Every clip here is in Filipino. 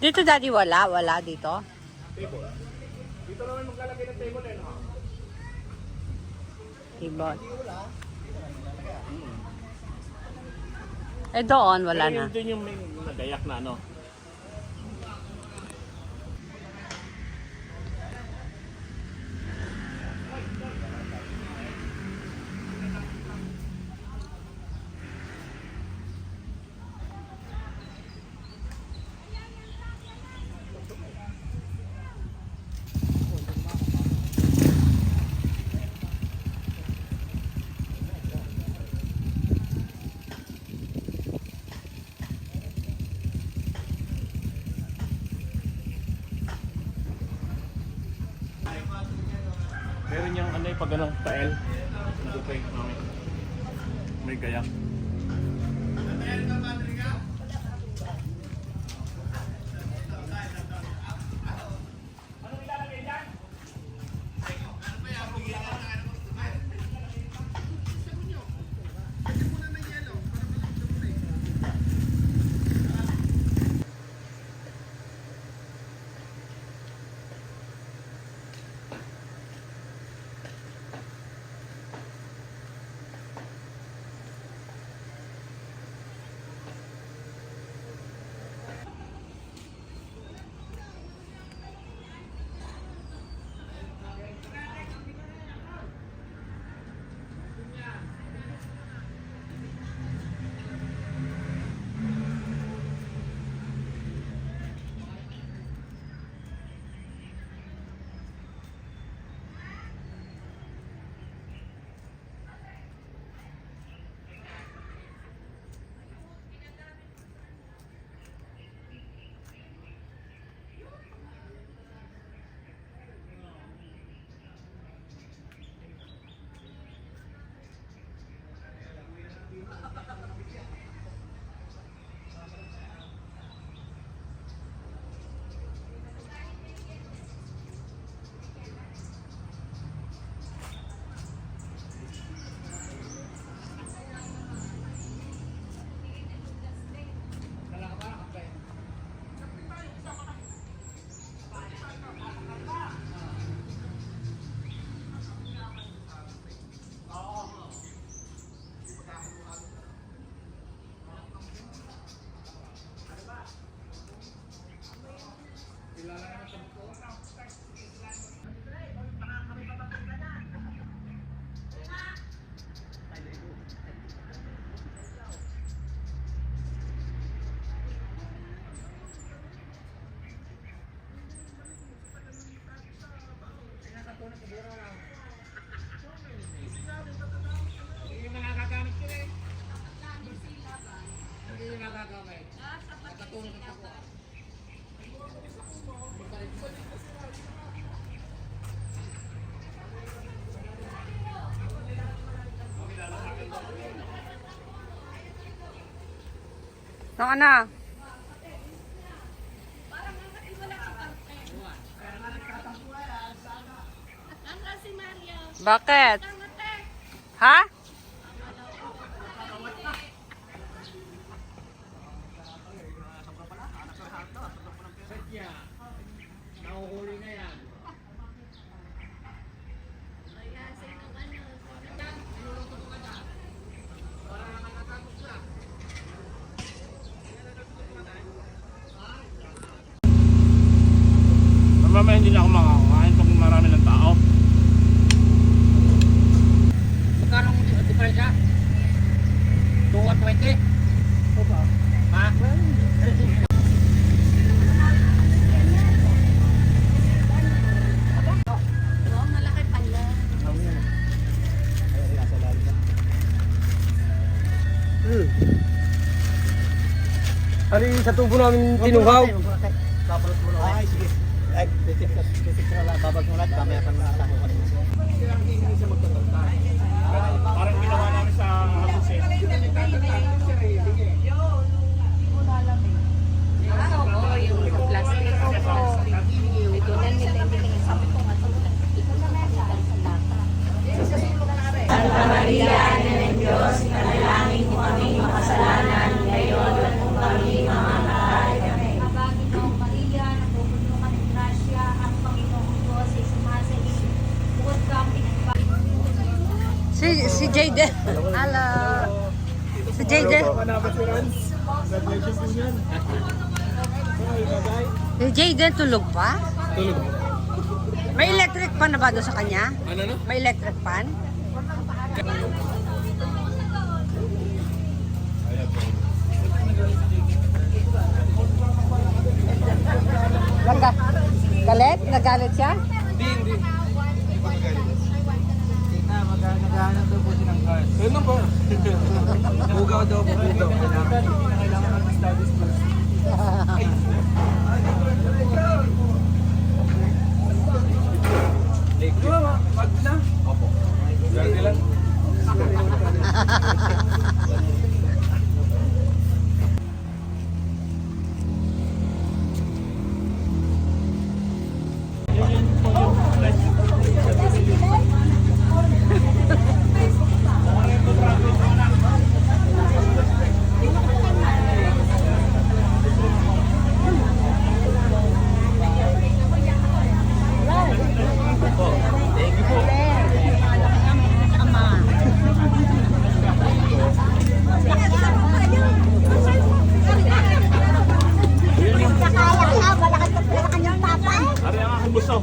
Dito daddy wala dito. Table. Dito naman maglalagay ng table eh, no? Table. Eh doon wala na. Pero yun yung may nagayak na ano. Meron yung ano yung pag ano, tael. Nagupay, may gayak. Saan na? Bakit? Ha? Nahuhuli na yan. Mamaya hindi na ako makakain pag marami ng tao. Magkano ang diferensya? 220? Ha? Malaki pala. Ano yung sa tubo namin tinuhaw? Babalot mo na. Ay, sige. Ay, titik na lang. Babag mo na. Kamaya ka na lang. Panginoong Maria, napupuno ka ng grasya, ang Panginoong Diyos ay sumasalin. Bukod kang pinagpapalagay. Si Jayden. Hello. Si Jayden. Si Jayden tulog pa? Tulog. May electric fan na ba doon sa kanya? Ano no? May electric fan? Galit? Nagalit siya? Hindi. Tita, maghanap daw po siya ng cars. Ano ba? Bugaw daw po dito. Kailangan natin studies first. Pag na? Opo. Garte lang. Ari ang aking buso.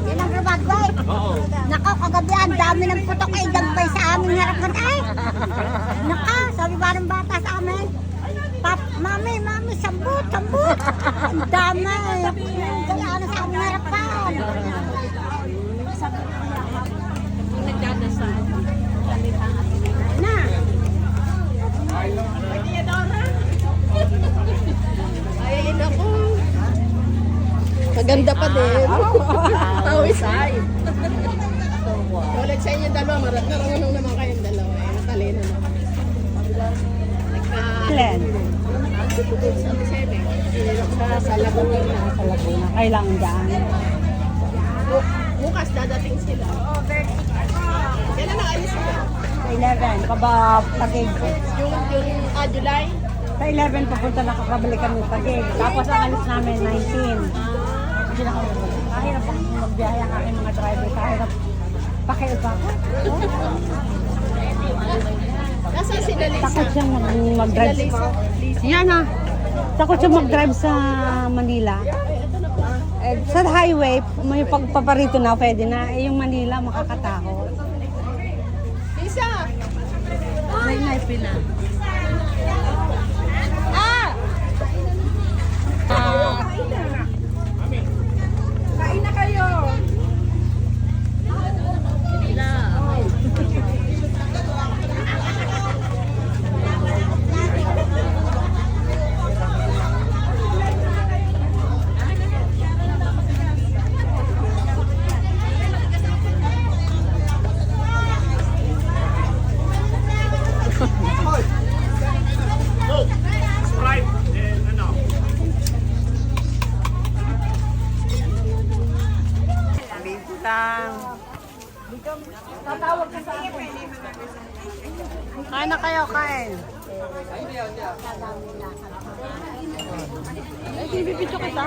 Yan ang Brabagway. Oo. Nako, kagabi ang dami ng putok ay dampay sa aming harapan ay. Naka, sabi ba ng bata sa amin? Mami, sambut. Ang dami. Kaya sa aming harapan. Nagdadasal. Na. Ay, naku. Maganda pa din. Tawisay. Ulit sa inyo dalawa. Marunong naman kayong dalawa. Matalino naman. Glenn. Sa Laguna. Kailangan daan. Bukas dadating sila. Kailan naalis sila? Sa 11, kaba Tagig. Yung July? Sa 11, papunta na kakabalik kami Tagig. Tapos ang alis namin, 19. Hindi na kami. Kahirap ang magbiyahe ang aking mga driver. Kahirap. Pakiupa ko. Nasaan sila Lisa? Takot siyang mag-drive. Yan ah. Takot siyang mag-drive sa Manila. Sa highway, may pagpaparito na, pwede na. Yung Manila, makakatakot. Lisa! May pila. Kain na kayo! Sprite and ano? Bintang. Kain na kayo, kain. Ay, bibidyo kita.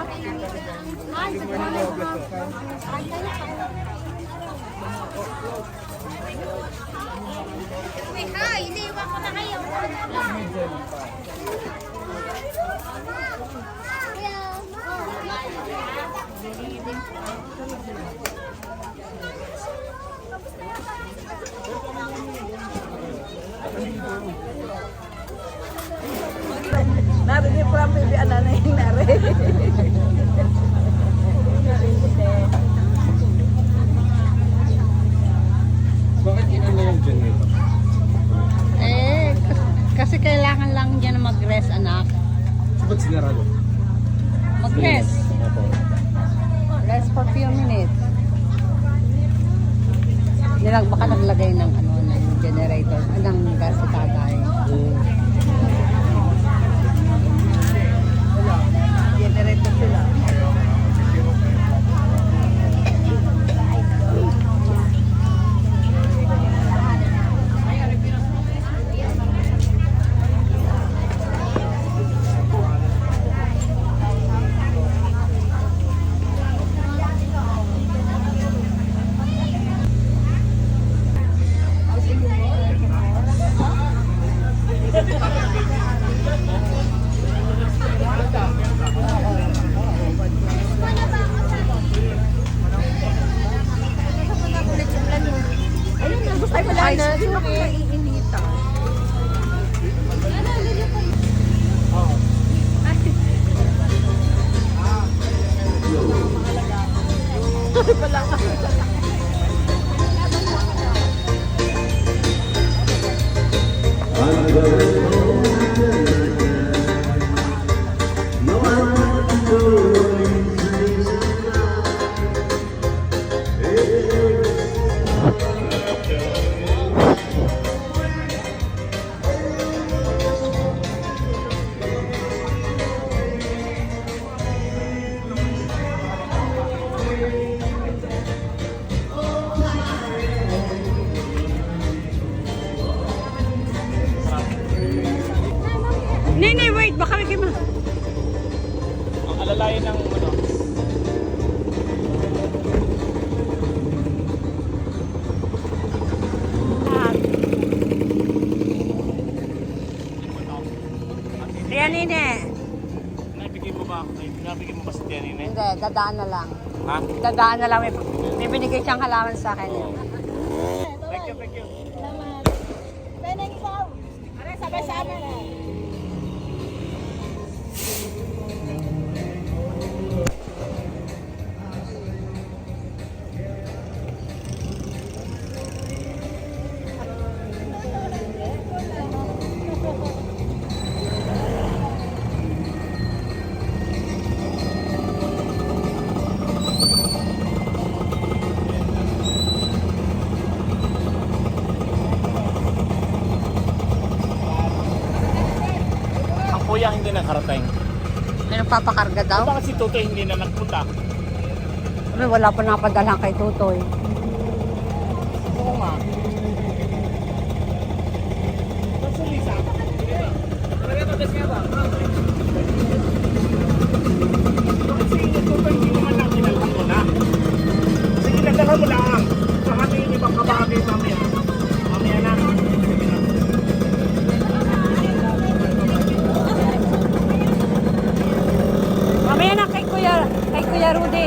Hi, iniwan ko na kayo. Narinig ko lang baby, ano na yung nari. Bakit inan na yung generator? Kasi kailangan lang dyan mag-rest, anak. Ba't sinarado? Mag-rest. Opo. Rest for few minutes. Baka naglagay ng ng generator, ng gas si tatay. Generator sila. na. Sino kung naiinita? Nene, wait, baka may kima. Ang alalayan ng ano. Ayan, Nene. Nabigyan mo ba? Nabigyan mo ba si Tianine? Hindi, dadaan na lang. Ha? Dadaan na lang. May binigay siyang halaman sa akin. Thank you, thank you. Sabay-sabay. Ang kuya hindi nakarating. May nagpapakarga daw? Bakit si Tutoy hindi na nagpunta? Ay, wala pa napadala kay Tutoy. Oo nga. Ba't si Lisa? Bakit si Tutoy hindi naman lang kinalhan mo na? Sige, nadala mo lang. Saka yung ibang kabagay mamaya. Mamaya na. Mamaya na kay Kuya Rudy.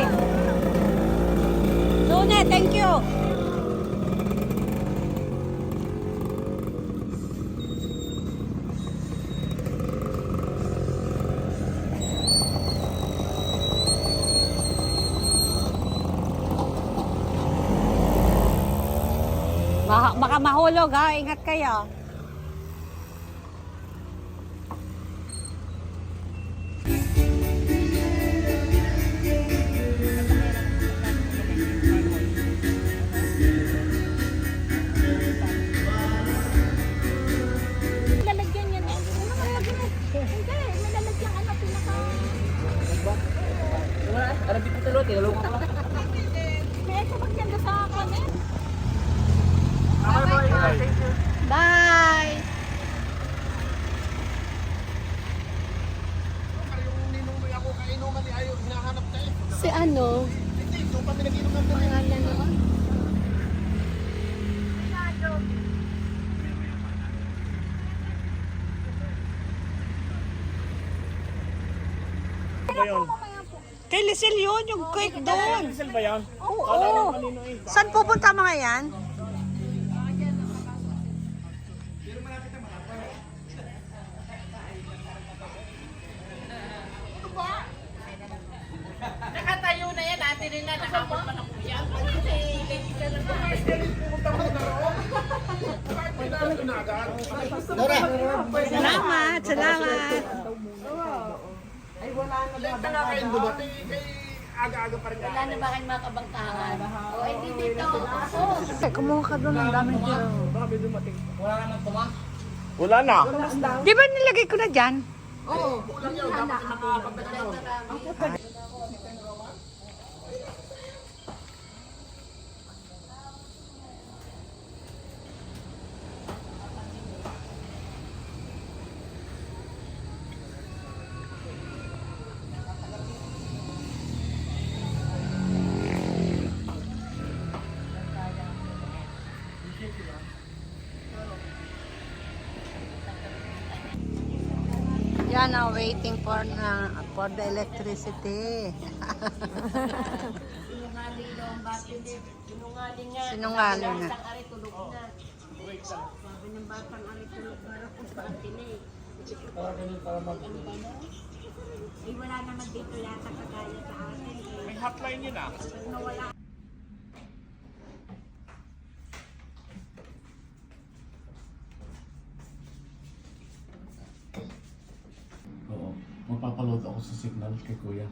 Nune, thank you. Baka mahulog ha, ingat kayo. Lalagyan yan eh. Ano lalagyan eh? Hindi, may lalagyan ano pinaka... Alam dito talo, tinalo ko. May ito maganda sa akin eh. Bye! Si ano? Pangalan nun? Ba yun? Kay Lisel yun, yung cake doon. Diesel ba yan? Oo. Saan pupunta mga yan? Nakatayo na yan. Dati rin na nakapot pa ng kuya. Salamat, salamat. Aga-aga pa rin. Wala na ba kayong mga kabangkahan? O, hindi dito. Kumuha ka doon ng daming tiro. Wala na. Di ba nilagay ko na dyan? Yan ang waiting for the electricity. Sinungaling daw ang battery. Sinungaling nga. Sinungaling na. Isang ari tulog na. break ka. Sabi ng batang ano tulog para kung sa atin eh. Para ganun, para mag... Ay, wala naman dito yata kagaya sa atin eh. May hotline yun ah. Pag nawala Oo. Mapapaload ako sa signal kay Kuya.